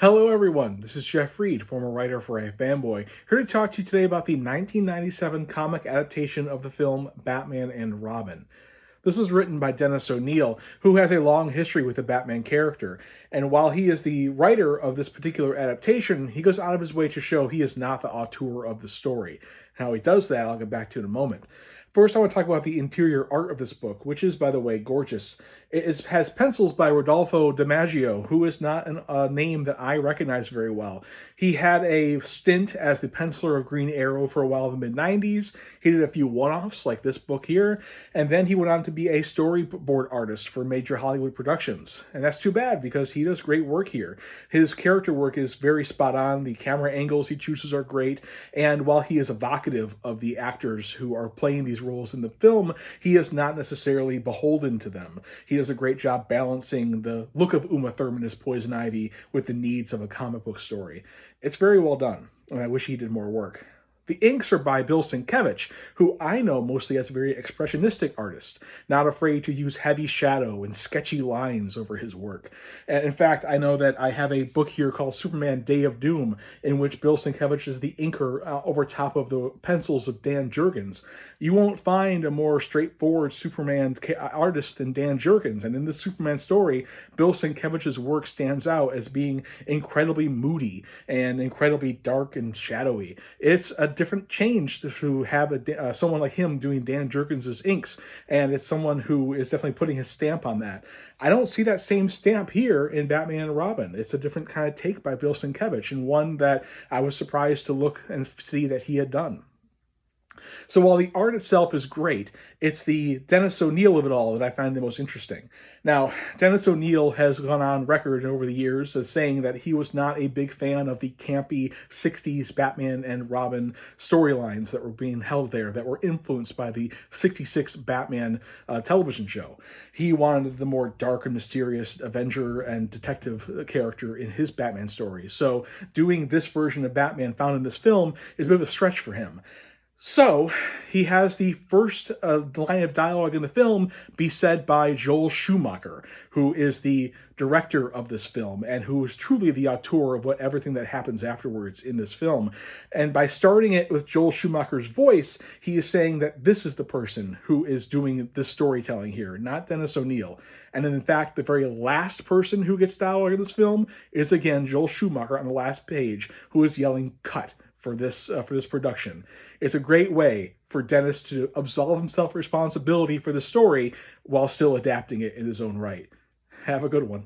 Hello everyone, this is Jeff Reed, former writer for iFanboy, here to talk to you today about the 1997 comic adaptation of the film Batman and Robin. This was written by Dennis O'Neil, who has a long history with the Batman character, and while he is the writer of this particular adaptation, he goes out of his way to show he is not the auteur of the story. How he does that, I'll get back to in a moment. First, I want to talk about the interior art of this book, which is, by the way, gorgeous. Has pencils by Rodolfo DiMaggio, who is not a name that I recognize very well. He had a stint as the penciler of Green Arrow for a while in the mid-90s. He did a few one-offs, like this book here, and then he went on to be a storyboard artist for major Hollywood productions. And that's too bad, because he does great work here. His character work is very spot on, the camera angles he chooses are great, and while he is evocative of the actors who are playing these roles in the film, he is not necessarily beholden to them. He does a great job balancing the look of Uma Thurman as Poison Ivy with the needs of a comic book story. It's very well done, and I wish he did more work. The inks are by Bill Sienkiewicz, who I know mostly as a very expressionistic artist, not afraid to use heavy shadow and sketchy lines over his work. And in fact, I know that I have a book here called Superman Day of Doom, in which Bill Sienkiewicz is the inker over top of the pencils of Dan Jurgens. You won't find a more straightforward Superman artist than Dan Jurgens, and in this Superman story, Bill Sienkiewicz's work stands out as being incredibly moody and incredibly dark and shadowy. It's a different change to have someone like him doing Dan Jurgens' inks, and it's someone who is definitely putting his stamp on that. I don't see that same stamp here in Batman and Robin. It's a different kind of take by Bill Sienkiewicz, and one that I was surprised to look and see that he had done. So while the art itself is great, it's the Dennis O'Neil of it all that I find the most interesting. Now, Dennis O'Neil has gone on record over the years as saying that he was not a big fan of the campy 60s Batman and Robin storylines that were being held there, that were influenced by the 66 Batman television show. He wanted the more dark and mysterious Avenger and detective character in his Batman stories. So doing this version of Batman found in this film is a bit of a stretch for him. So, he has the first line of dialogue in the film be said by Joel Schumacher, who is the director of this film and who is truly the auteur of everything that happens afterwards in this film. And by starting it with Joel Schumacher's voice, he is saying that this is the person who is doing this storytelling here, not Dennis O'Neil. And then, in fact, the very last person who gets dialogue in this film is, again, Joel Schumacher on the last page, who is yelling, "Cut," for this production. It's a great way for Dennis to absolve himself responsibility for the story while still adapting it in his own right. Have a good one.